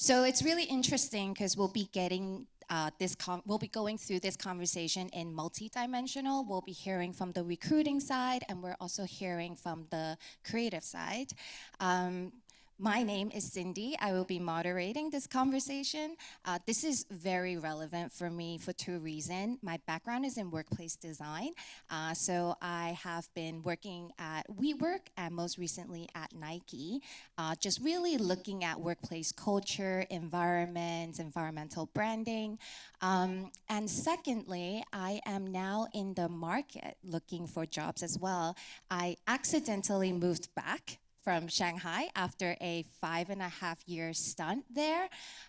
So it's really interesting because we'll be getting we'll be going through this conversation in multidimensional. We'll be hearing from the recruiting side, and we're also hearing from the creative side. Um, my name is Cindi. I will be moderating this conversation. This is very relevant for me for two reasons. My background is in workplace design, so I have been working at WeWork and most recently at Nike, just really looking at workplace culture, environments, environmental branding. And secondly, I am now in the market looking for jobs as well. I accidentally moved back from Shanghai after a 5.5-year stunt there.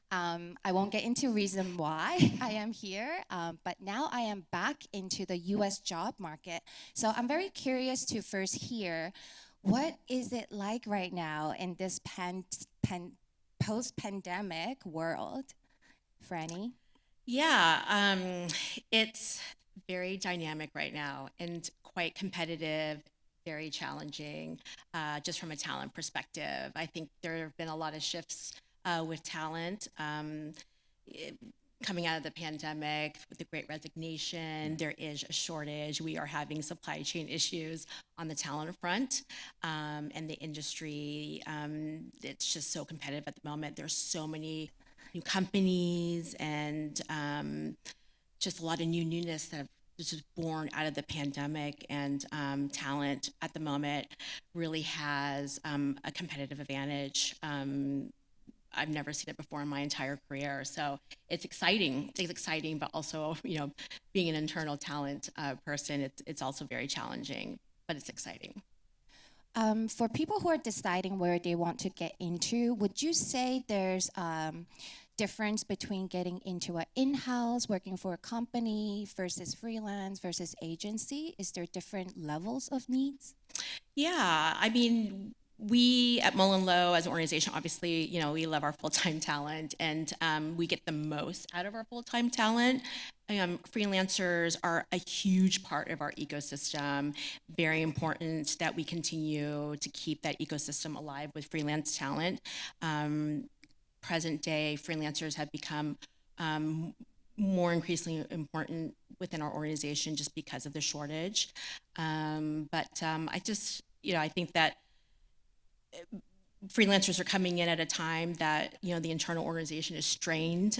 I won't get into reason why I am here, but now I am back into the US job market. So I'm very curious to first hear, what is it like right now in this post-pandemic world? Frannie? Yeah, it's very dynamic right now and quite competitive, very challenging, just from a talent perspective. I think there have been a lot of shifts with talent. Coming out of the pandemic, with the Great Resignation, there is a shortage. We are having supply chain issues on the talent front, and the industry. It's just so competitive at the moment. There's so many new companies and just a lot of newness that have just born out of the pandemic, and talent at the moment really has a competitive advantage. I've never seen it before in my entire career. So it's exciting. It's exciting, but also, being an internal talent person, it's also very challenging, but it's exciting. For people who are deciding where they want to get into, would you say there's difference between getting into an in-house, working for a company versus freelance versus agency? Is there different levels of needs? Yeah, I mean, we at Mullen Lowe as an organization, obviously, we love our full-time talent, and we get the most out of our full-time talent. Freelancers are a huge part of our ecosystem. Very important that we continue to keep that ecosystem alive with freelance talent. Present day, freelancers have become more increasingly important within our organization just because of the shortage. I think that freelancers are coming in at a time that the internal organization is strained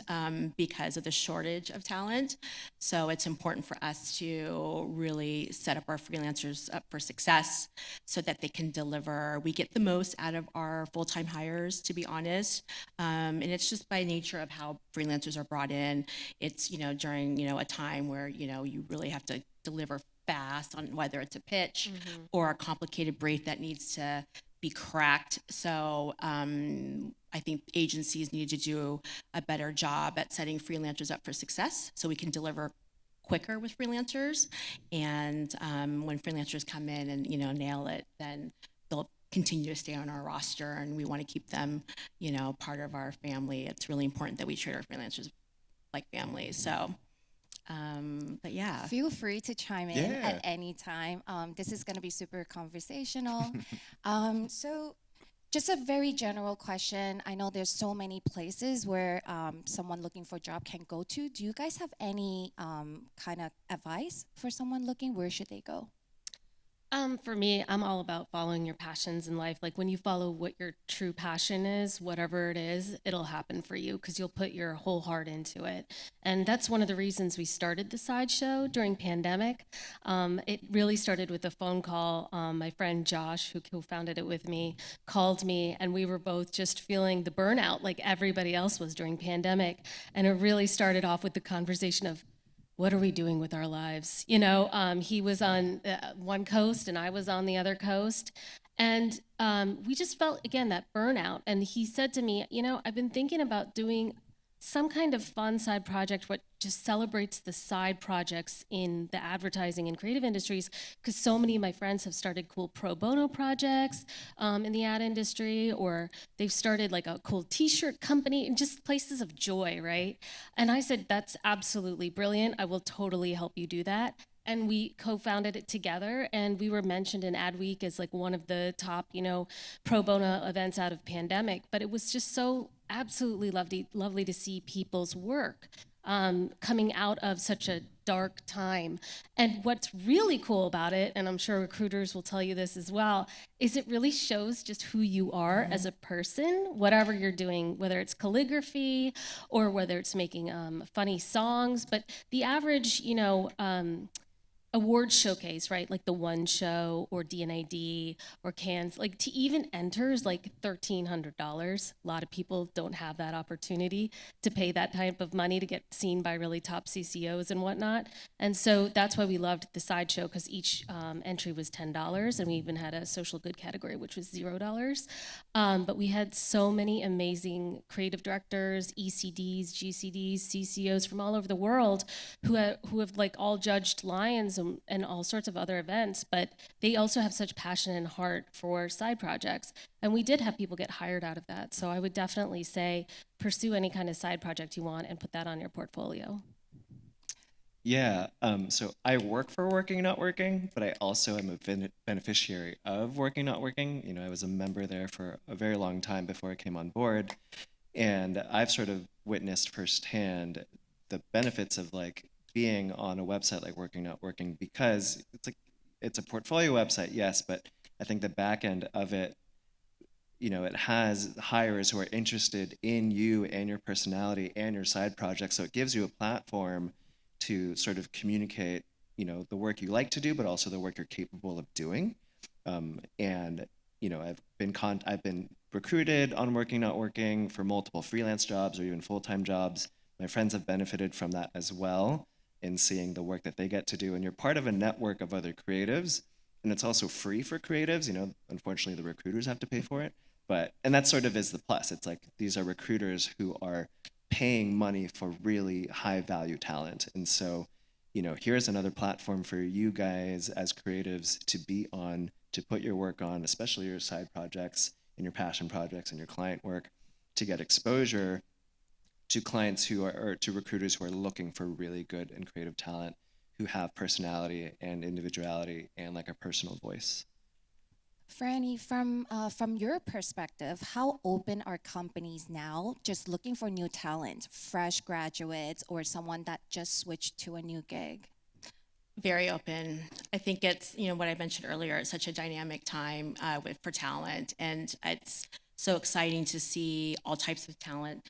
because of the shortage of talent. So it's important for us to really set up our freelancers up for success so that they can deliver. We get the most out of our full-time hires, to be honest, and it's just by nature of how freelancers are brought in. It's during a time where you really have to deliver fast on whether it's a pitch or a complicated brief that needs to be cracked. So I think agencies need to do a better job at setting freelancers up for success so we can deliver quicker with freelancers. And when freelancers come in and nail it, then they'll continue to stay on our roster, and we want to keep them part of our family. It's really important that we treat our freelancers like family. So but yeah. Feel free to chime in at any time. This is going to be super conversational. So just a very general question. I know there's so many places where someone looking for a job can go to. Do you guys have any kind of advice for someone looking? Where should they go? For me, I'm all about following your passions in life. Like when you follow what your true passion is, whatever it is, it'll happen for you because you'll put your whole heart into it. And that's one of the reasons we started the sideshow during pandemic. It really started with a phone call. My friend Josh, who co-founded it with me, called me, and we were both just feeling the burnout like everybody else was during pandemic. And it really started off with the conversation of, what are we doing with our lives? He was on one coast and I was on the other coast. And we just felt, again, that burnout. And he said to me, I've been thinking about doing some kind of fun side project what just celebrates the side projects in the advertising and creative industries, because so many of my friends have started cool pro bono projects in the ad industry, or they've started like a cool t-shirt company and just places of joy, right? And I said, that's absolutely brilliant. I will totally help you do that. And we co-founded it together, and we were mentioned in Adweek as like one of the top, pro bono events out of pandemic. But it was just so absolutely lovely to see people's work coming out of such a dark time. And what's really cool about it, and I'm sure recruiters will tell you this as well, is it really shows just who you are as a person, whatever you're doing, whether it's calligraphy or whether it's making funny songs. But the average, award showcase, right? Like the One Show or DNAD or Cannes, like to even enter is like $1,300. A lot of people don't have that opportunity to pay that type of money to get seen by really top CCOs and whatnot. And so that's why we loved the sideshow, because each entry was $10, and we even had a social good category, which was $0. But we had so many amazing creative directors, ECDs, GCDs, CCOs from all over the world who have like all judged Lions and all sorts of other events, but they also have such passion and heart for side projects. And we did have people get hired out of that. So I would definitely say pursue any kind of side project you want and put that on your portfolio. Yeah, so I work for Working Not Working, but I also am a beneficiary of Working Not Working. You know, I was a member there for a very long time before I came on board, and I've sort of witnessed firsthand the benefits of like being on a website like Working Not Working, because it's a portfolio website, yes, but I think the back end of it, you know, it has hires who are interested in you and your personality and your side projects, so it gives you a platform to sort of communicate, you know, the work you like to do, but also the work you're capable of doing. And you know, I've been recruited on Working Not Working for multiple freelance jobs or even full-time jobs. My friends have benefited from that as well, in seeing the work that they get to do. And you're part of a network of other creatives, and it's also free for creatives. You know, unfortunately, the recruiters have to pay for it, and that sort of is the plus. It's like these are recruiters who are paying money for really high value talent. And so, you know, here's another platform for you guys as creatives to be on, to put your work on, especially your side projects and your passion projects and your client work, to get exposure to clients who are, or to recruiters who are looking for really good and creative talent, who have personality and individuality and like a personal voice. Frannie, from your perspective, how open are companies now just looking for new talent, fresh graduates, or someone that just switched to a new gig? Very open. I think it's, you know, what I mentioned earlier, it's such a dynamic time for talent, and it's so exciting to see all types of talent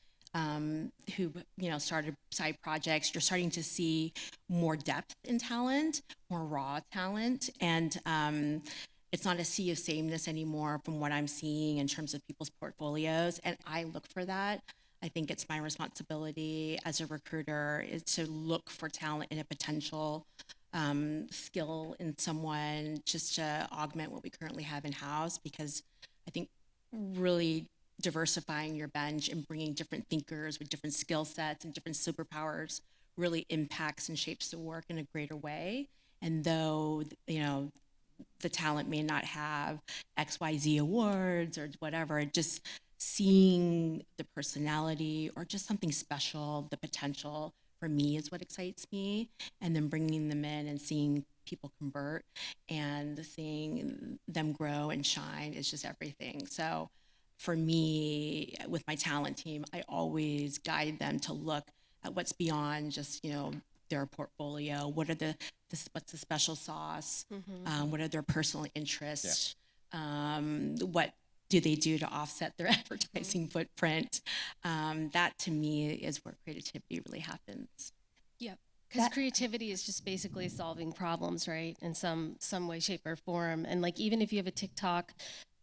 who, you know, started side projects. You're starting to see more depth in talent, more raw talent, and it's not a sea of sameness anymore from what I'm seeing in terms of people's portfolios, and I look for that. I think it's my responsibility as a recruiter is to look for talent in a potential skill in someone, just to augment what we currently have in-house, because I think really diversifying your bench and bringing different thinkers with different skill sets and different superpowers really impacts and shapes the work in a greater way. And though, you know, the talent may not have XYZ awards or whatever, just seeing the personality or just something special, the potential for me is what excites me. And then bringing them in and seeing people convert and seeing them grow and shine is just everything. So for me, with my talent team, I always guide them to look at what's beyond just, you know, their portfolio. What are what's the special sauce? What are their personal interests? What do they do to offset their advertising footprint? That to me is where creativity really happens. Yep. Because creativity is just basically solving problems, right? In some way, shape, or form. And like, even if you have a TikTok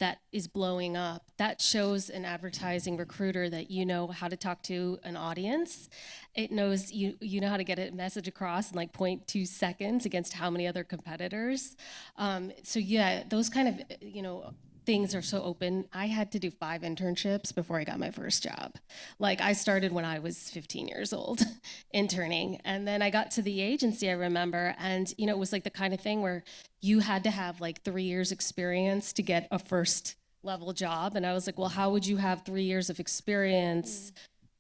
that is blowing up, that shows an advertising recruiter that you know how to talk to an audience. It knows you know how to get a message across in like 0.2 seconds against how many other competitors. So yeah, those kind of, you know, things are so open. I had to do 5 internships before I got my first job. Like, I started when I was 15 years old interning, and then I got to the agency, I remember, and you know, it was like the kind of thing where you had to have like 3 years experience to get a first level job. And I was like, well, how would you have 3 years of experience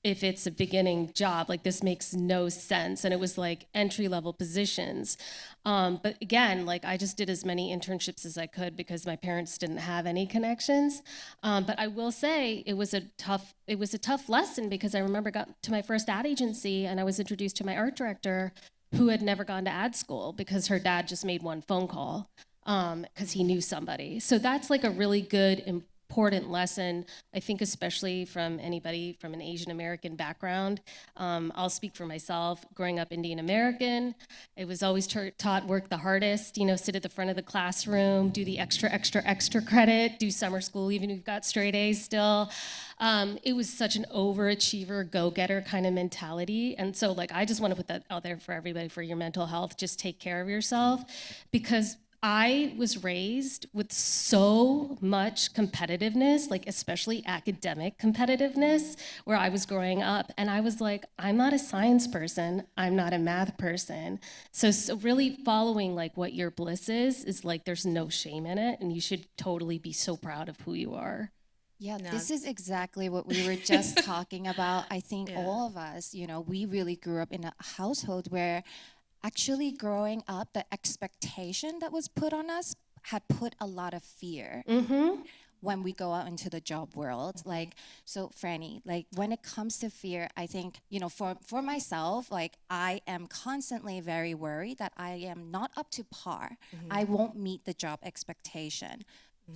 if it's a beginning job, like this makes no sense. And it was like entry level positions. But again, like I just did as many internships as I could because my parents didn't have any connections. But I will say it was a tough lesson because I remember got to my first ad agency and I was introduced to my art director who had never gone to ad school because her dad just made one phone call because he knew somebody. So that's like a really good, important lesson, I think, especially from anybody from an Asian American background. I'll speak for myself. Growing up Indian American, it was always taught work the hardest, sit at the front of the classroom, do the extra credit, do summer school, even if you've got straight A's still. It was such an overachiever, go-getter kind of mentality. And so like, I just want to put that out there for everybody, for your mental health. Just take care of yourself, because I was raised with so much competitiveness, like especially academic competitiveness, where I was growing up. And I was like, I'm not a science person. I'm not a math person. So really following like what your bliss is like, there's no shame in it. And you should totally be so proud of who you are. Yeah, No. this is exactly what we were just talking about. I think all of us, we really grew up in a household where actually growing up, the expectation that was put on us had put a lot of fear when we go out into the job world. Like, so Frannie, like when it comes to fear, I think, for myself, like I am constantly very worried that I am not up to par. I won't meet the job expectation.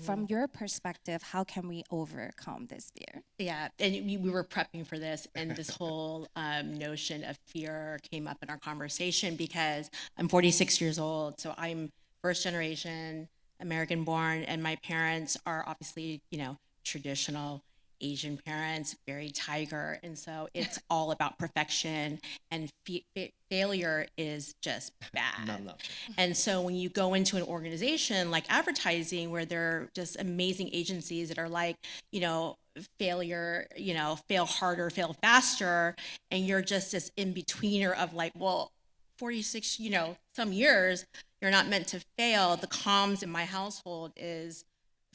From your perspective, how can we overcome this fear? Yeah, and we were prepping for this, and this whole notion of fear came up in our conversation because I'm 46 years old, so I'm first generation American born, and my parents are obviously, traditional Asian parents, very tiger, and so it's all about perfection, and failure is just bad. Not enough. And so when you go into an organization like advertising, where there are just amazing agencies that are like, failure, fail harder, fail faster, and you're just this in-betweener of like, well, 46, some years, you're not meant to fail. The comms in my household is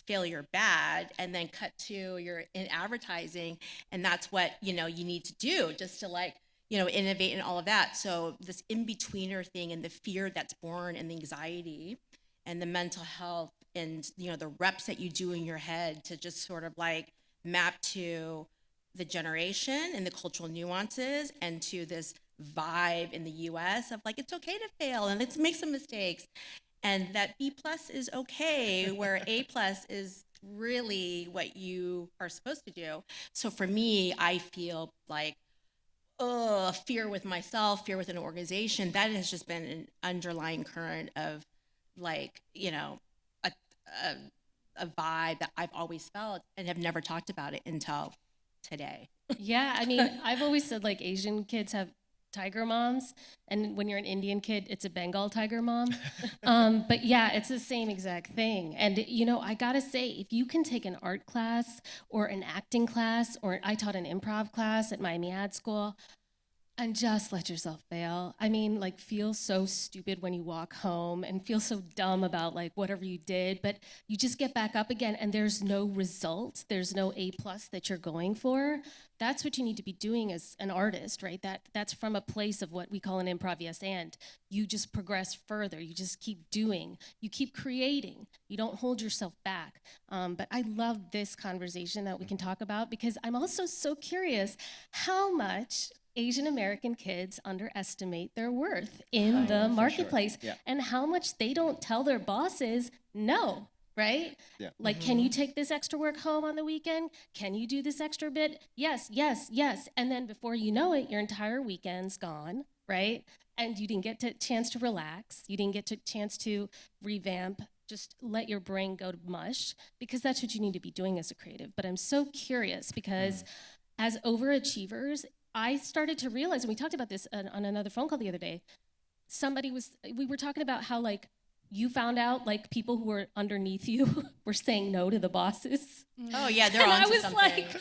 failure bad, and then cut to you're in advertising, and that's what you need to do just to like innovate and all of that. So this in-betweener thing, and the fear that's born, and the anxiety and the mental health, and the reps that you do in your head to just sort of like map to the generation and the cultural nuances, and to this vibe in the US of like, it's okay to fail and let's make some mistakes, and that B+ is okay, where A+ is really what you are supposed to do. So for me, I feel like, fear with myself, fear with an organization, that has just been an underlying current of like, a vibe that I've always felt and have never talked about it until today. Yeah, I mean, I've always said like Asian kids have tiger moms, and when you're an Indian kid, it's a Bengal tiger mom. But yeah, it's the same exact thing. And I gotta say, if you can take an art class or an acting class, or I taught an improv class at Miami Ad School, and just let yourself fail. I mean, like, feel so stupid when you walk home and feel so dumb about like whatever you did, but you just get back up again, and there's no result. There's no A+ that you're going for. That's what you need to be doing as an artist, right? That's from a place of what we call an improv yes and. You just progress further. You just keep doing. You keep creating. You don't hold yourself back. But I love this conversation that we can talk about, because I'm also so curious how much Asian American kids underestimate their worth in the marketplace, Yeah. and how much they don't tell their bosses no, right? Yeah. Like, can you take this extra work home on the weekend? Can you do this extra bit? Yes, yes, yes. And then before you know it, your entire weekend's gone, right? And you didn't get a chance to relax. You didn't get a chance to revamp. Just let your brain go to mush, because that's what you need to be doing as a creative. But I'm so curious, because as overachievers, I started to realize, and we talked about this on another phone call the other day, we were talking about how like you found out like people who were underneath you were saying no to the bosses. Oh yeah, they're And on I was something. like,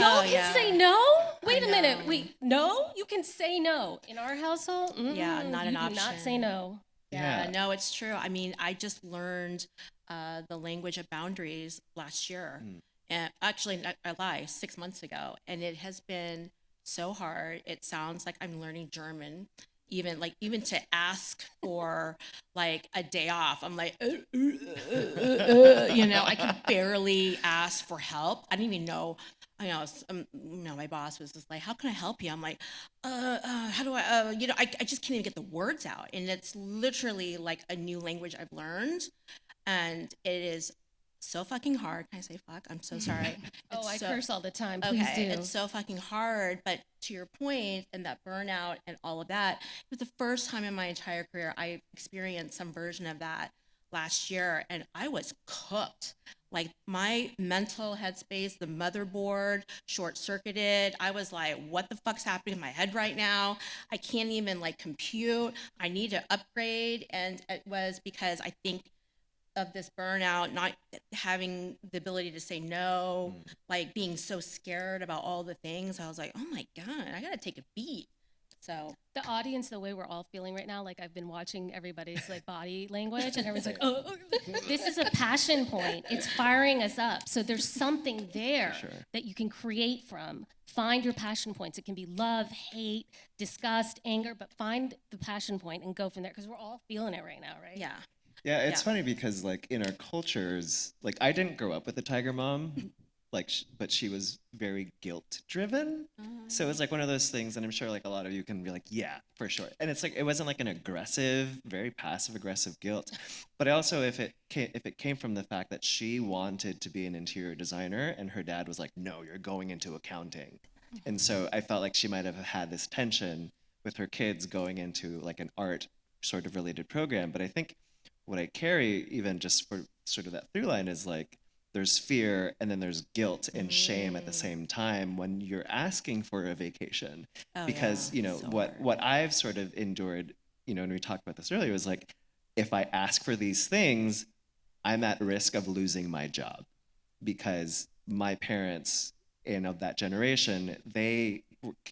y'all can say no? Wait a know. minute, wait, no? You can say no. In our household, Yeah, not an you do not option. say no. Yeah, no, it's true. I mean, I just learned the language of boundaries last year. And actually, I lie, 6 months ago. And it has been so hard. It sounds like I'm learning German. Even to ask for like a day off, I'm like, I can barely ask for help. I didn't even know. My boss was just like, "How can I help you?" I'm like, how do I, I just can't even get the words out. And it's literally like a new language I've learned, and it is so fucking hard. Can I say fuck? I'm so sorry. Oh, It's I so- curse all the time. Please Okay, do. it's so fucking hard. But to your point, and that burnout and all of that, it was the first time in my entire career I experienced some version of that last year, and I was cooked. Like my mental headspace, the motherboard short circuited. I was like, what the fuck's happening in my head right now? I can't even like compute. I need to upgrade. And it was because I think of this burnout, not having the ability to say no, like being so scared about all the things. I was like, oh my God, I gotta take a beat. So The audience, the way we're all feeling right now, like I've been watching everybody's like body language, and everyone's like, oh, this is a passion point. It's firing us up. So there's something there that you can create from. Find your passion points. It can be love, hate, disgust, anger, but find the passion point and go from there, because we're all feeling it right now, right? yeah. Yeah, it's Yeah. funny because like in our cultures, like I didn't grow up with a tiger mom, like, but she was very guilt driven. So it was like one of those things, and I'm sure like a lot of you can be like, yeah, for sure. And it's like it wasn't like an aggressive, very passive aggressive guilt, but also if it came from the fact that she wanted to be an interior designer, and her dad was like, no, you're going into accounting, and so I felt like she might have had this tension with her kids going into like an art sort of related program. But I think what I carry, even just for sort of that through line, is like there's fear and then there's guilt and shame at the same time when you're asking for a vacation. Oh, Because, yeah. So what I've sort of endured, and we talked about this earlier, was like, if I ask for these things, I'm at risk of losing my job, because my parents and of that generation, they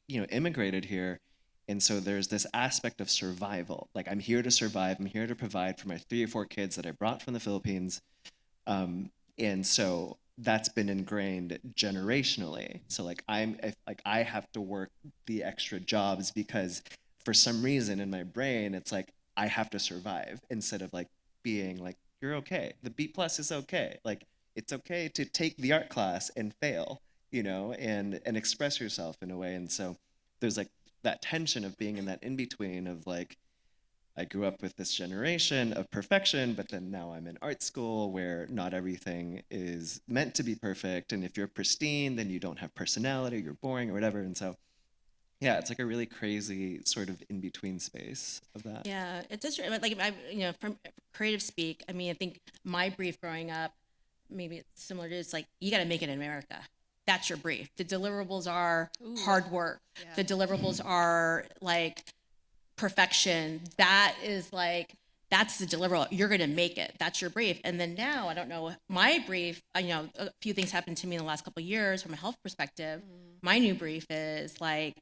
immigrated here, and so there's this aspect of survival. Like, I'm here to survive. I'm here to provide for my 3 or 4 kids that I brought from the Philippines. And so that's been ingrained generationally. So like I have to work the extra jobs because for some reason in my brain it's like I have to survive, instead of like being like, you're okay. The B plus is okay. Like it's okay to take the art class and fail, and express yourself in a way. And so there's like that tension of being in that in between of like, I grew up with this generation of perfection, but then now I'm in art school where not everything is meant to be perfect. And if you're pristine, then you don't have personality, you're boring or whatever. And so, yeah, it's like a really crazy sort of in between space of that. Yeah, it's just like from creative speak. I mean, I think my brief growing up, maybe it's similar to, it's like you got to make it in America. That's your brief. The deliverables are hard work. Yeah. The deliverables are like perfection. That's the deliverable. You're going to make it. That's your brief. And then now, I don't know, my brief, a few things happened to me in the last couple of years from a health perspective. My new brief is like,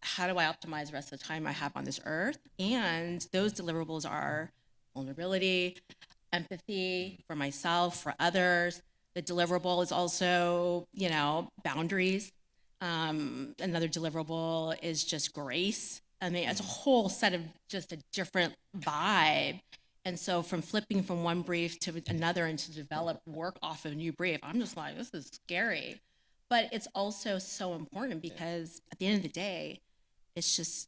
how do I optimize the rest of the time I have on this earth? And those deliverables are vulnerability, empathy for myself, for others. The deliverable is also, boundaries. Another deliverable is just grace. I mean, it's a whole set of just a different vibe. And so from flipping from one brief to another and to develop work off of a new brief, I'm just like, this is scary. But it's also so important because at the end of the day, it's just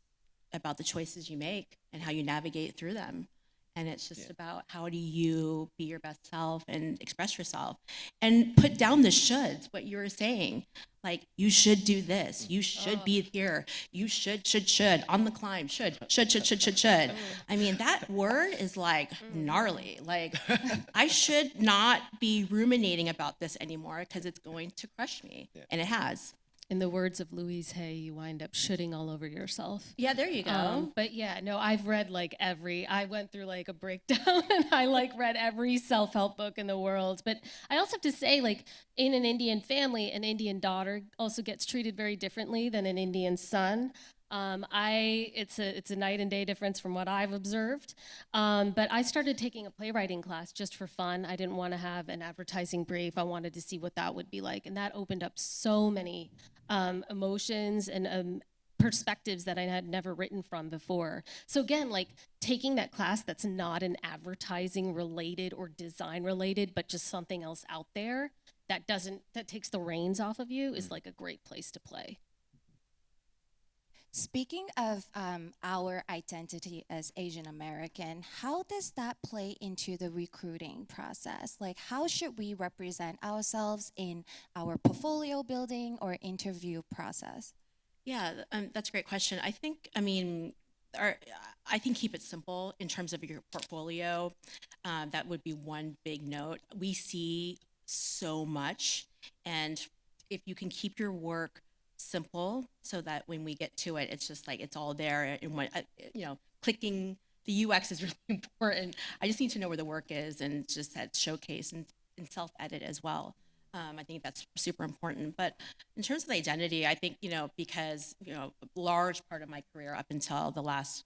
about the choices you make and how you navigate through them. And it's just about how do you be your best self and express yourself and put down the shoulds, what you were saying. Like, you should do this. You should be here. You should, on the climb, should. I mean, that word is like gnarly. Like, I should not be ruminating about this anymore because it's going to crush me. And it has. In the words of Louise Hay, you wind up shitting all over yourself. Yeah, there you go. But yeah, no, I've read like I went through like a breakdown and I like read every self-help book in the world. But I also have to say, like, in an Indian family, an Indian daughter also gets treated very differently than an Indian son. It's a night and day difference from what I've observed. But I started taking a playwriting class just for fun. I didn't want to have an advertising brief. I wanted to see what that would be like, and that opened up so many emotions and perspectives that I had never written from before. So again, like taking that class that's not an advertising related or design related, but just something else out there that takes the reins off of you is like a great place to play. Speaking of our identity as Asian American, how does that play into the recruiting process? Like, how should we represent ourselves in our portfolio building or interview process? Yeah, that's a great question. I think keep it simple in terms of your portfolio. That would be one big note. We see so much, and if you can keep your work simple so that when we get to it, it's just like it's all there. And when clicking the UX is really important. I just need to know where the work is and just that showcase and self-edit as well. I think that's super important. But in terms of the identity, I think, because, a large part of my career up until the last,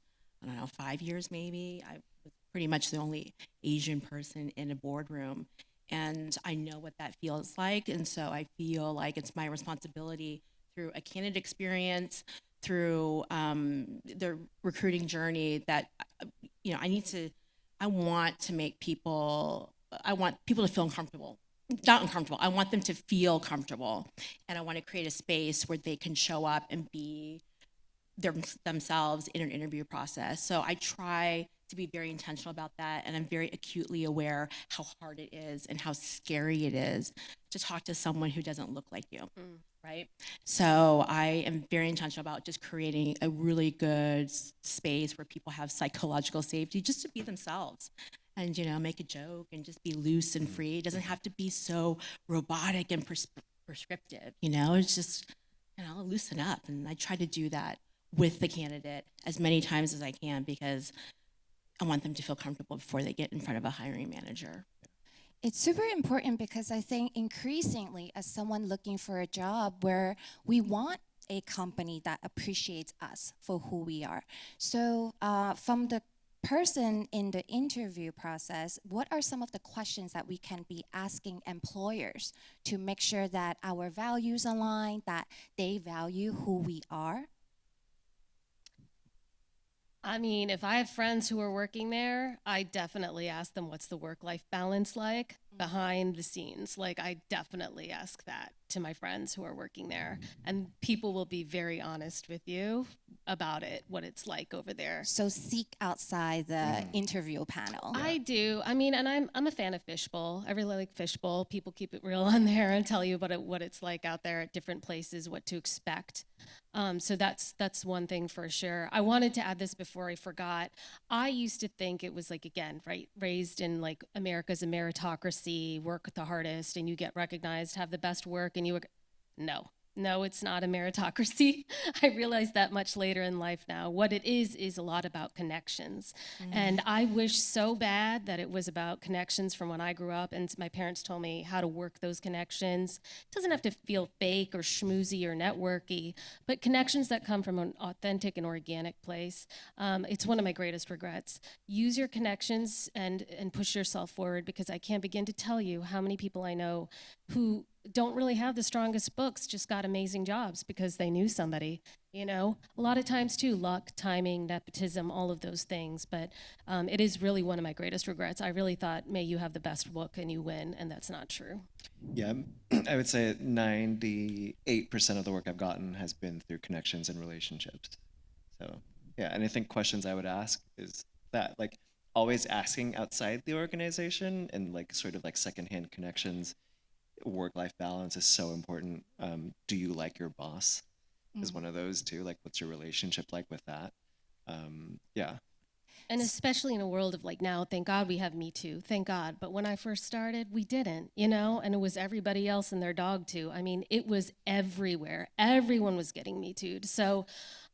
5 years maybe, I was pretty much the only Asian person in a boardroom. And I know what that feels like. And so I feel like it's my responsibility through a candidate experience, through the recruiting journey that, I want people to feel uncomfortable. Not uncomfortable. I want them to feel comfortable, and I want to create a space where they can show up and be themselves in an interview process. So I try to be very intentional about that, and I'm very acutely aware how hard it is and how scary it is to talk to someone who doesn't look like you, right? So I am very intentional about just creating a really good space where people have psychological safety just to be themselves. And, make a joke and just be loose and free. It doesn't have to be so robotic and prescriptive, It's just, loosen up. And I try to do that with the candidate as many times as I can because I want them to feel comfortable before they get in front of a hiring manager. It's super important because I think increasingly as someone looking for a job where we want a company that appreciates us for who we are. So from the person in the interview process, what are some of the questions that we can be asking employers to make sure that our values align, that they value who we are? I mean, if I have friends who are working there, I definitely ask them what's the work-life balance like behind the scenes. Like, I definitely ask that to my friends who are working there. And people will be very honest with you about it, what it's like over there. So seek outside the interview panel. I do. I mean, and I'm a fan of Fishbowl. I really like Fishbowl. People keep it real on there and tell you about what it's like out there at different places, what to expect. So that's one thing for sure. I wanted to add this before I forgot. I used to think it was like, again, right, raised in like America's a meritocracy, work the hardest and you get recognized, have the best work and No, it's not a meritocracy. I realized that much later in life now. What it is a lot about connections. And I wish so bad that it was about connections from when I grew up and my parents told me how to work those connections. It doesn't have to feel fake or schmoozy or networky, but connections that come from an authentic and organic place. It's one of my greatest regrets. Use your connections and push yourself forward because I can't begin to tell you how many people I know who don't really have the strongest books, just got amazing jobs because they knew somebody, A lot of times too, luck, timing, nepotism, all of those things. But it is really one of my greatest regrets. I really thought, may you have the best book and you win, and that's not true. Yeah, I would say 98% of the work I've gotten has been through connections and relationships. So yeah, and I think questions I would ask is that, like, always asking outside the organization and like sort of like secondhand connections. Work-life balance is so important. Do you like your boss? Is one of those too. Like, what's your relationship like with that? Yeah. And especially in a world of like now, thank God we have Me Too, thank God. But when I first started, we didn't, and it was everybody else and their dog too. I mean, it was everywhere. Everyone was getting Me Too'd. So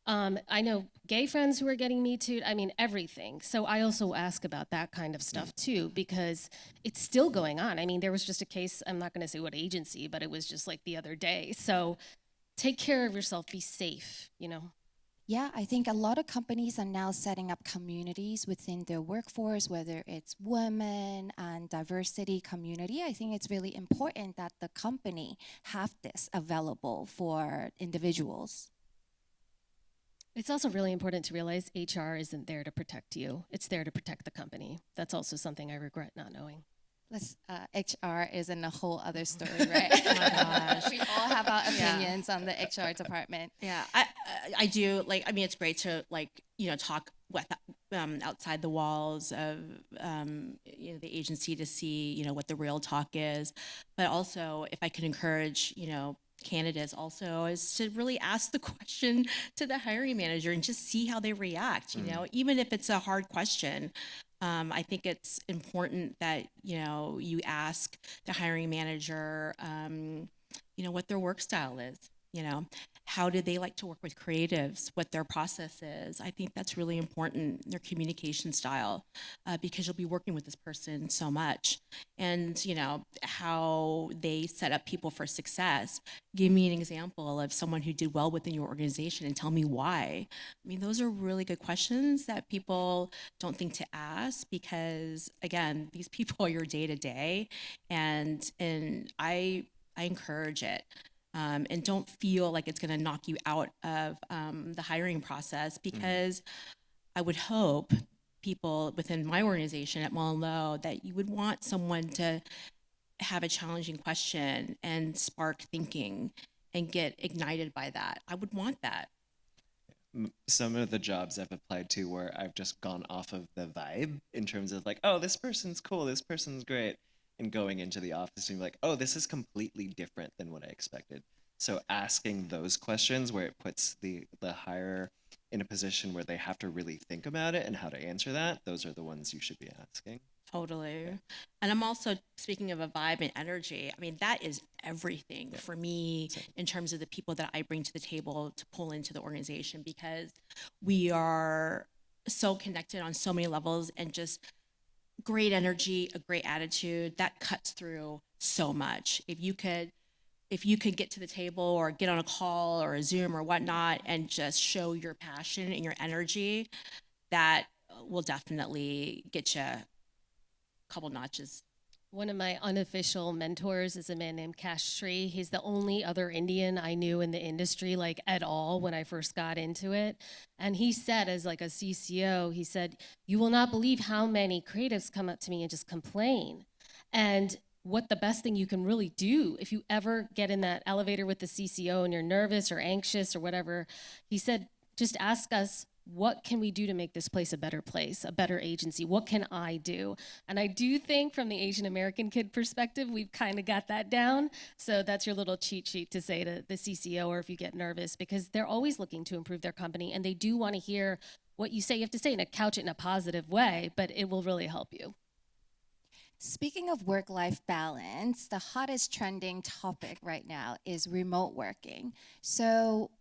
I know gay friends who are getting Me Too'd, I mean, everything. So I also ask about that kind of stuff too, because it's still going on. I mean, there was just a case, I'm not going to say what agency, but it was just like the other day. So take care of yourself, be safe, Yeah, I think a lot of companies are now setting up communities within their workforce, whether it's women and diversity community. I think it's really important that the company have this available for individuals. It's also really important to realize HR isn't there to protect you. It's there to protect the company. That's also something I regret not knowing. HR is in a whole other story, right? Oh my gosh. We all have our opinions on the HR department. Yeah, I do like. I mean, it's great to like talk with outside the walls of the agency to see what the real talk is, but also if I could encourage candidates also is to really ask the question to the hiring manager and just see how they react. Even if it's a hard question. I think it's important that you ask the hiring manager what their work style is. How do they like to work with creatives, what their process is. I think that's really important, their communication style, because you'll be working with this person so much. And, how they set up people for success. Give me an example of someone who did well within your organization and tell me why. I mean, those are really good questions that people don't think to ask because, again, these people are your day to day. And I encourage it. And don't feel like it's going to knock you out of the hiring process because I would hope people within my organization at Mullen Lowe that you would want someone to have a challenging question and spark thinking and get ignited by that. I would want that. Some of the jobs I've applied to where I've just gone off of the vibe in terms of like, oh, this person's cool, this person's great. And going into the office and be like, oh, this is completely different than what I expected. So asking those questions where it puts the hire in a position where they have to really think about it and how to answer that, those are the ones you should be asking. Totally. And I'm also, speaking of a vibe and energy, I mean, that is everything for me in terms of the people that I bring to the table to pull into the organization because we are so connected on so many levels and just great energy, a great attitude that cuts through so much. If you could get to the table or get on a call or a Zoom or whatnot and just show your passion and your energy, that will definitely get you a couple notches. One of my unofficial mentors is a man named Kash Sri. He's the only other Indian I knew in the industry, like at all, when I first got into it. And he said, as like a CCO, he said, "You will not believe how many creatives come up to me and just complain." And what the best thing you can really do if you ever get in that elevator with the CCO and you're nervous or anxious or whatever, he said, just ask us, what can we do to make this place a better place, a better agency? What can I do? And I do think from the Asian American kid perspective, we've kind of got that down. So that's your little cheat sheet to say to the CCO or if you get nervous, because they're always looking to improve their company and they do want to hear what you say. You have to say couch it in a positive way, but it will really help you. Speaking of work-life balance, the hottest trending topic right now is remote working. So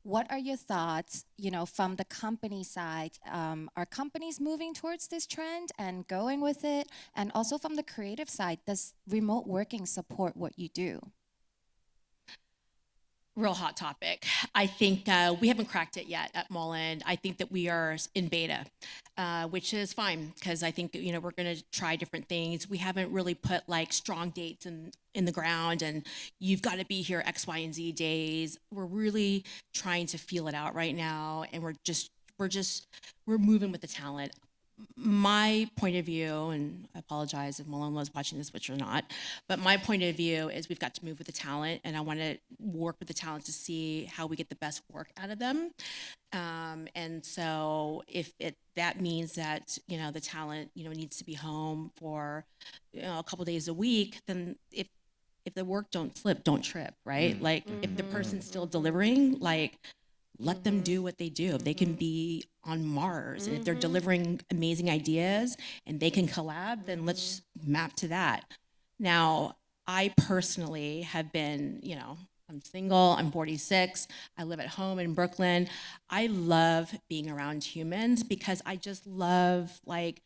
what are your thoughts, from the company side? Are companies moving towards this trend and going with it? And also from the creative side, does remote working support what you do? Real hot topic. I think we haven't cracked it yet at Mullen. I think that we are in beta, which is fine because I think we're going to try different things. We haven't really put like strong dates in the ground and you've got to be here X, Y, and Z days. We're really trying to feel it out right now, and we're moving with the talent. My point of view, and I apologize if Mullen was watching this, which you're not, but my point of view is we've got to move with the talent, and I want to work with the talent to see how we get the best work out of them. And so if that means that the talent needs to be home for a couple days a week, then if the work don't slip, don't trip, right? Like if the person's still delivering, like let them do what they do. If they can be on Mars, and if they're delivering amazing ideas and they can collab, then let's map to that. Now, I personally have been, I'm single, I'm 46, I live at home in Brooklyn. I love being around humans because I just love like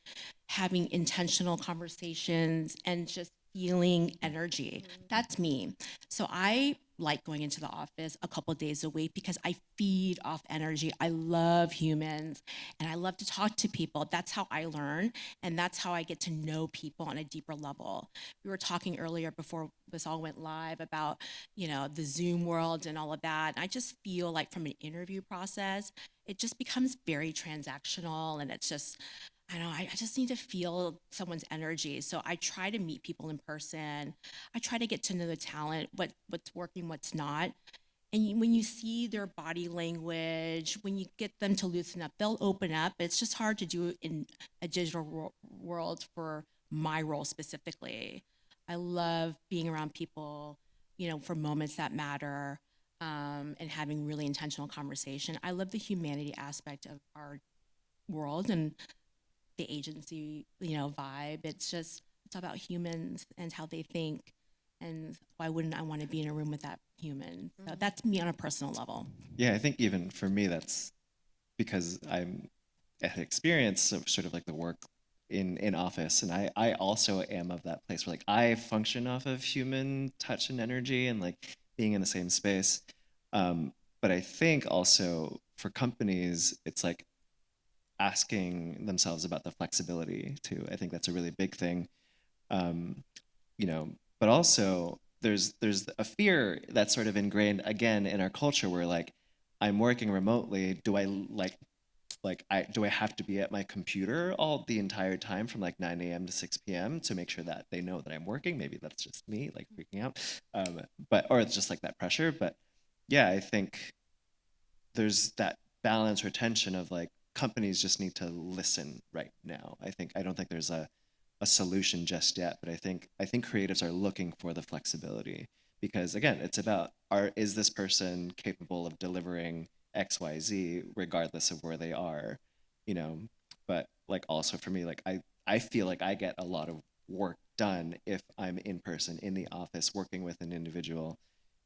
having intentional conversations and just feeling energy. That's me. So I like going into the office a couple days a week because I feed off energy. I love humans and I love to talk to people. That's how I learn, and that's how I get to know people on a deeper level. We were talking earlier before this all went live about, the Zoom world and all of that. And I just feel like from an interview process, it just becomes very transactional, and it's just, I don't know, I just need to feel someone's energy. So I try to meet people in person. I try to get to know the talent, what's working, what's not. And when you see their body language, when you get them to loosen up, they'll open up. It's just hard to do in a digital world for my role specifically. I love being around people, for moments that matter, and having really intentional conversation. I love the humanity aspect of our world and the agency, vibe. It's about humans and how they think. And why wouldn't I want to be in a room with that human? So that's me on a personal level. Yeah, I think even for me, that's because I'm had experience of sort of like the work in office, and I also am of that place where like I function off of human touch and energy and like being in the same space. But I think also for companies, it's like asking themselves about the flexibility too. I think that's a really big thing. But also there's a fear that's sort of ingrained again in our culture where like I'm working remotely. Do I do I have to be at my computer all the entire time from like 9 a.m. to 6 p.m. to make sure that they know that I'm working? Maybe that's just me like freaking out. Or it's just like that pressure. But yeah, I think there's that balance or tension of like companies just need to listen right now. I don't think there's a solution just yet, but I think creatives are looking for the flexibility because again, it's about is this person capable of delivering XYZ regardless of where they are, but like also for me, like I feel like I get a lot of work done if I'm in person in the office working with an individual.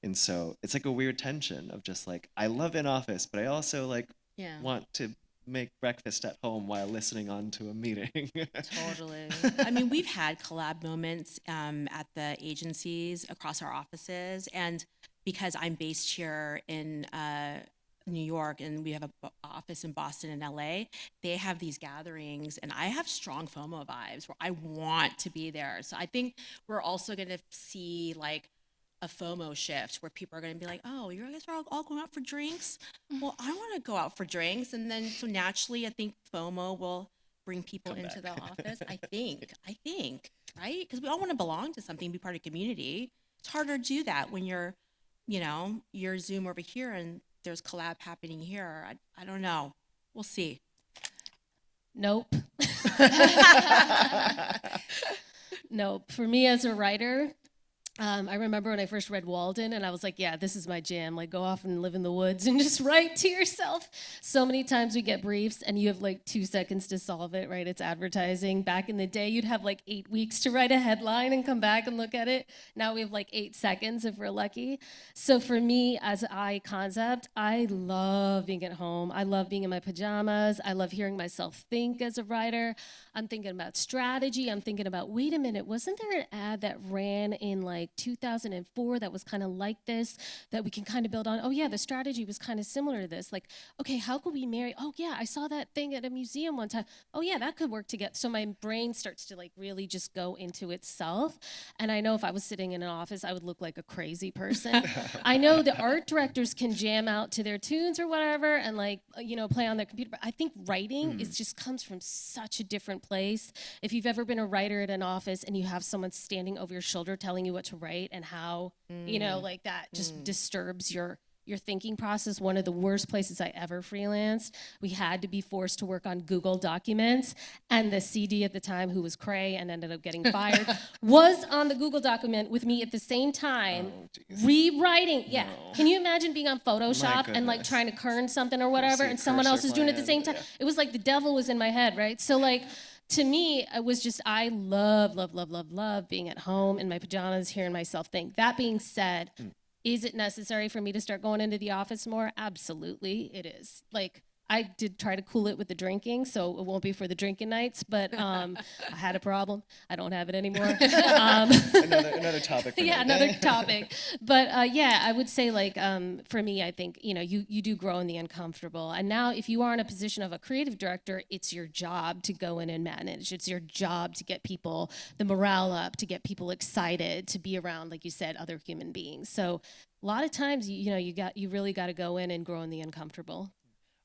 And so it's like a weird tension of just like I love in office, but I also like want to make breakfast at home while listening on to a meeting. Totally. I mean, we've had collab moments at the agencies across our offices, and because I'm based here in New York and we have an office in Boston and LA, they have these gatherings, and I have strong FOMO vibes where I want to be there. So I think we're also going to see like a FOMO shift where people are going to be like, oh, you guys are all going out for drinks? Well, I want to go out for drinks. And then so naturally, I think FOMO will bring people into the office. I think, right? Because we all want to belong to something, be part of a community. It's harder to do that when you're Zoom over here and there's collab happening here. I don't know. We'll see. Nope. Nope. For me as a writer, I remember when I first read Walden and I was like, yeah, this is my jam. Like, go off and live in the woods and just write to yourself. So many times we get briefs and you have like 2 seconds to solve it, right? It's advertising. Back in the day, you'd have like 8 weeks to write a headline and come back and look at it. Now we have like 8 seconds if we're lucky. So for me, as I concept, I love being at home. I love being in my pajamas. I love hearing myself think as a writer. I'm thinking about strategy. I'm thinking about, wait a minute, wasn't there an ad that ran in like 2004 that was kind of like this, that we can kind of build on? Oh yeah, the strategy was kind of similar to this. Like, okay, how could we marry? Oh yeah, I saw that thing at a museum one time. Oh yeah, that could work together. So my brain starts to like really just go into itself. And I know if I was sitting in an office, I would look like a crazy person. I know the art directors can jam out to their tunes or whatever and like, play on their computer. But I think writing is just comes from such a different place. If you've ever been a writer at an office and you have someone standing over your shoulder telling you what to write and how, like that just disturbs your thinking process. One of the worst places I ever freelanced, we had to be forced to work on Google Documents, and the CD at the time, who was cray and ended up getting fired, was on the Google document with me at the same time, rewriting. Yeah. No. Can you imagine being on Photoshop and like trying to kern something or whatever, and someone else is doing it at the same time? Yeah. It was like the devil was in my head, right? So like, to me, it was just, I love being at home in my pajamas, hearing myself think. That being said, is it necessary for me to start going into the office more? Absolutely, it is. Like, I did try to cool it with the drinking, so it won't be for the drinking nights, but I had a problem. I don't have it anymore. Another topic. For Yeah, another another topic. But yeah, I would say like for me, I think, you know, you do grow in the uncomfortable. And now if you are in a position of a creative director, it's your job to go in and manage. It's your job to get people, the morale up, to get people excited, to be around, like you said, other human beings. So a lot of times, you really got to go in and grow in the uncomfortable.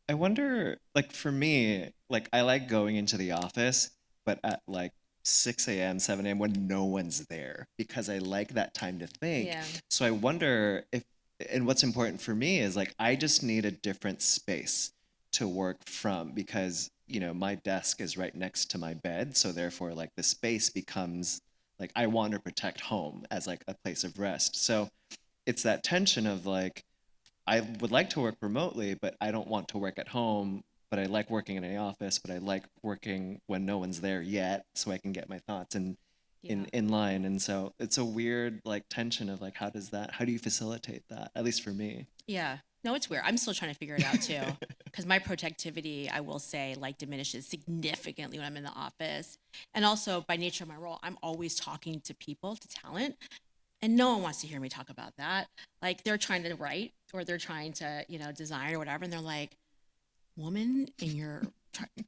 I wonder, like for me, like I like going into the office, but at like 6 a.m., 7 a.m. when no one's there because I like that time to think. Yeah. So I wonder if, and what's important for me is like I just need a different space to work from because, you know, my desk is right next to my bed. So therefore, like the space becomes like I want to protect home as like a place of rest. So it's that tension of like, I would like to work remotely, but I don't want to work at home. But I like working in an office, but I like working when no one's there yet, so I can get my thoughts in line. And so it's a weird like tension of like how do you facilitate that? At least for me. Yeah. No, it's weird. I'm still trying to figure it out too. Because my productivity, I will say, like diminishes significantly when I'm in the office. And also by nature of my role, I'm always talking to people, to talent. And no one wants to hear me talk about that. Like they're trying to write or they're trying to, you know, design or whatever. And they're like, woman in your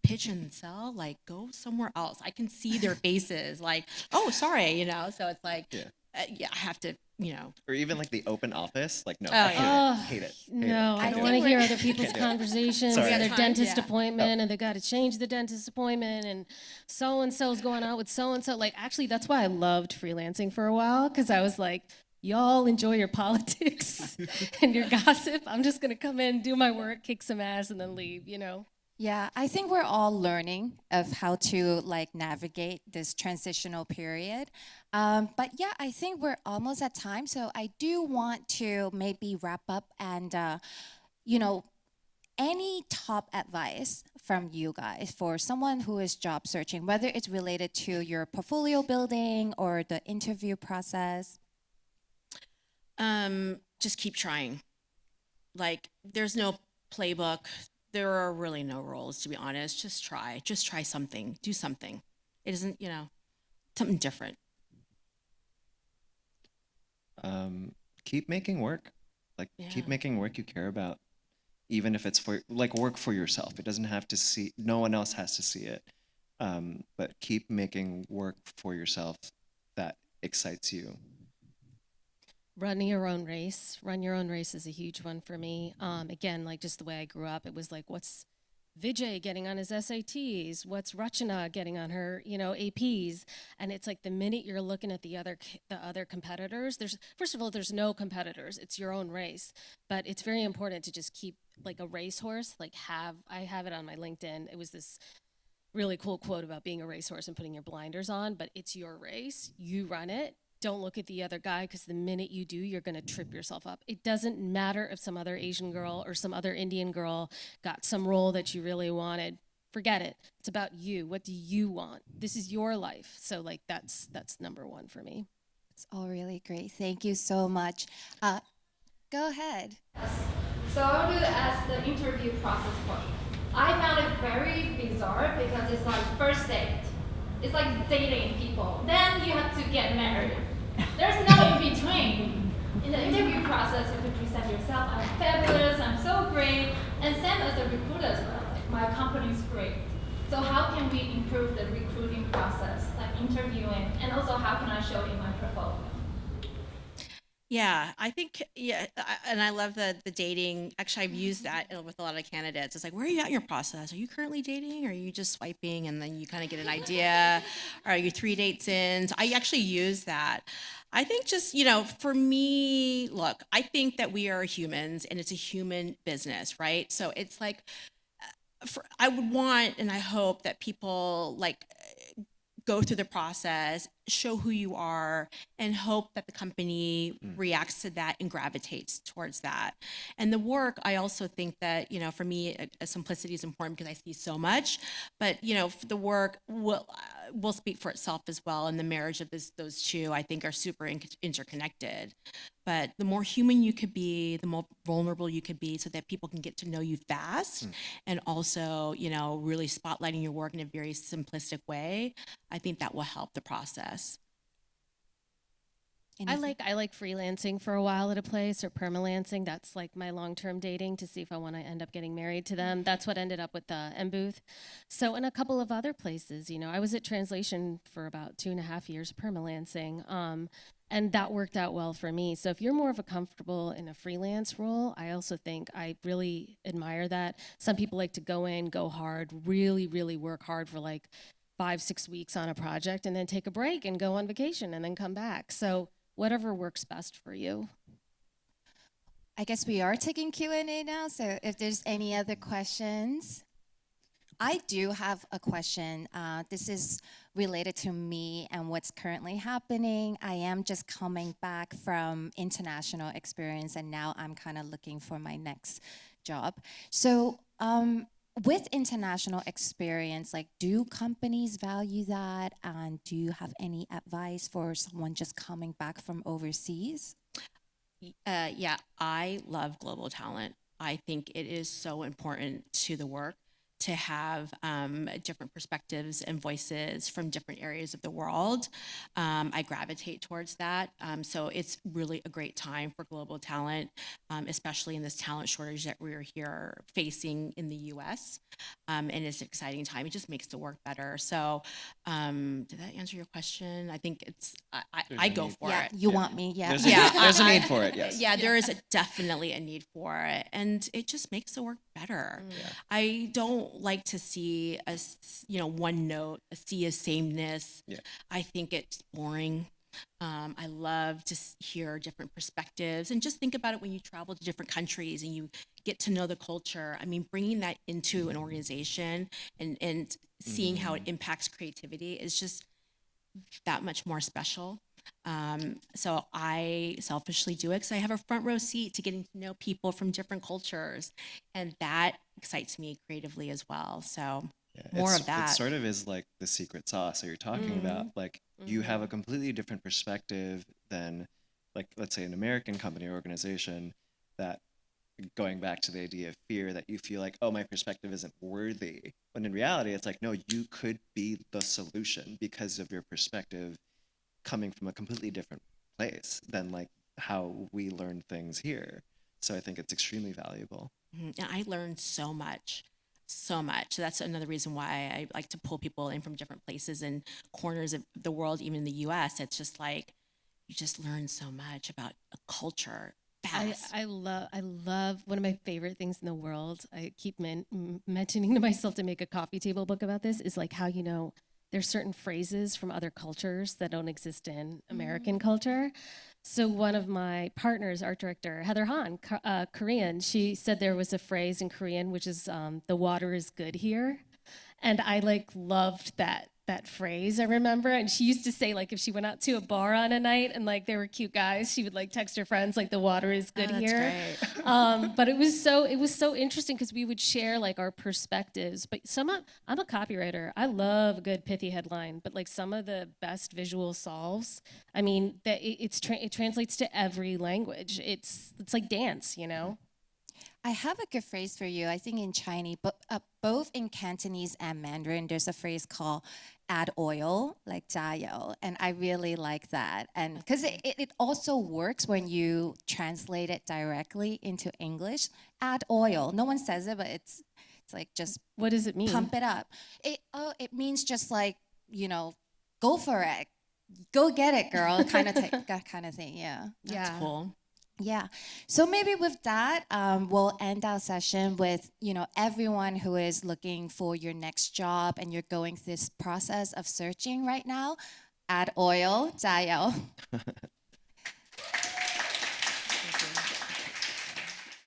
pitch and sell, like go somewhere else. I can see their faces like, oh, sorry, you know? So it's like, yeah, I have to, you know. Or even like the open office, like no, Oh, I yeah. hate it. No, I Can't don't do want it. to hear other people's conversations Sorry. and their Yeah. dentist Yeah. appointment, and they got to change the dentist appointment, and so and so's going out with so and so. Like, actually, that's why I loved freelancing for a while, because I was like, y'all enjoy your politics and your gossip. I'm just gonna come in, do my work, kick some ass, and then leave. You know. Yeah, I think we're all learning of how to like navigate this transitional period. But yeah, I think we're almost at time. So I do want to maybe wrap up and, you know, any top advice from you guys for someone who is job searching, whether it's related to your portfolio building or the interview process? Just keep trying. Like there's no playbook. There are really no rules, to be honest. Just try something, do something. It isn't, you know, something different. Keep making work. Like keep Yeah. making work you care about, even if it's for like work for yourself. It doesn't have to see. No one else has to see it. But keep making work for yourself that excites you. Run your own race. Run your own race is a huge one for me. Again, like just the way I grew up, it was like, what's Vijay getting on his SATs? What's Rachana getting on her, you know, APs? And it's like the minute you're looking at the other competitors, first of all, there's no competitors. It's your own race. But it's very important to just keep like a racehorse. Like I have it on my LinkedIn. It was this really cool quote about being a racehorse and putting your blinders on, but it's your race. You run it. Don't look at the other guy, because the minute you do, you're going to trip yourself up. It doesn't matter if some other Asian girl or some other Indian girl got some role that you really wanted. Forget it. It's about you. What do you want? This is your life. So like that's number one for me. It's all really great. Thank you so much. Go ahead. So I will do as the interview process portion. I found it very bizarre because it's like first date. It's like dating people. Then you have to get married. There's no in between. In the interview process, you have to present yourself. I'm fabulous. I'm so great. And same as the recruiters, like my company's great. So how can we improve the recruiting process, like interviewing, and also how can I show in my portfolio? Yeah, I think, and I love the dating. Actually, I've used that with a lot of candidates. It's like, where are you at in your process? Are you currently dating? Or are you just swiping and then you kind of get an idea? Or are you 3 dates in? So I actually use that. I think just, you know, for me, look, I think that we are humans and it's a human business, right? So it's like, I would want and I hope that people like go through the process show who you are and hope that the company reacts to that and gravitates towards that. And the work, I also think that, for me, simplicity is important because I see so much, but, the work will speak for itself as well. And the marriage of those two, I think, are super interconnected. But the more human you could be, the more vulnerable you could be so that people can get to know you fast and also, really spotlighting your work in a very simplistic way, I think that will help the process. I like freelancing for a while at a place or permalancing. That's like my long-term dating to see if I want to end up getting married to them. That's what ended up with the M Booth. So in a couple of other places, I was at Translation for about 2.5 years permalancing. And that worked out well for me. So if you're more of a comfortable in a freelance role, I also think I really admire that. Some people like to go in, go hard, really, really work hard for like 5-6 weeks on a project and then take a break and go on vacation and then come back. So whatever works best for you. I guess we are taking Q&A now, so if there's any other questions. I do have a question. This is related to me and what's currently happening. I am just coming back from international experience, and now I'm kind of looking for my next job. So with international experience, like, do companies value that? And do you have any advice for someone just coming back from overseas? Yeah, I love global talent. I think it is so important to the work to have different perspectives and voices from different areas of the world. I gravitate towards that. So it's really a great time for global talent, especially in this talent shortage that we're here facing in the US. And it's an exciting time. It just makes the work better. So did that answer your question? I think it's, I go for it. You want me, yeah. There's a need for it, yes. Yeah, there is definitely a need for it. And it just makes the work better. I don't like to see one note, see a sameness. I think it's boring. I love to hear different perspectives and just think about it when you travel to different countries and you get to know the culture. I mean, bringing that into an organization and seeing how it impacts creativity is just that much more special. So I selfishly do it because I have a front row seat to getting to know people from different cultures, and that excites me creatively as well. So more of that. It sort of is like the secret sauce that you're talking about. Like you have a completely different perspective than, like, let's say an American company or organization that, going back to the idea of fear, that you feel like, oh, my perspective isn't worthy. When in reality, it's like, no, you could be the solution because of your perspective coming from a completely different place than like how we learn things here. So I think it's extremely valuable. And I learned so much. So that's another reason why I like to pull people in from different places and corners of the world, even in the US. It's just like, you just learn so much about a culture fast. I love one of my favorite things in the world. I keep mentioning to myself to make a coffee table book about this, is like how, there's certain phrases from other cultures that don't exist in American culture. So one of my partners, art director, Heather Han, Korean, she said there was a phrase in Korean, which is, the water is good here. And I loved that phrase, I remember. And she used to say, like, if she went out to a bar on a night and like there were cute guys, she would like text her friends like, the water is good here. Great. But it was so interesting because we would share like our perspectives. But I'm a copywriter. I love a good pithy headline, but like some of the best visual solves, I mean, that it translates to every language. It's like dance, I have a good phrase for you. I think in Chinese, but both in Cantonese and Mandarin, there's a phrase called "add oil," like "加油," and I really like that. And because it also works when you translate it directly into English. Add oil. No one says it, but it's like just. What does it mean? Pump it up. It means just like, go for it, go get it, girl, kind of thing. Yeah. That's cool. Yeah. So maybe with that, we'll end our session with, everyone who is looking for your next job and you're going through this process of searching right now, add oil, 加油.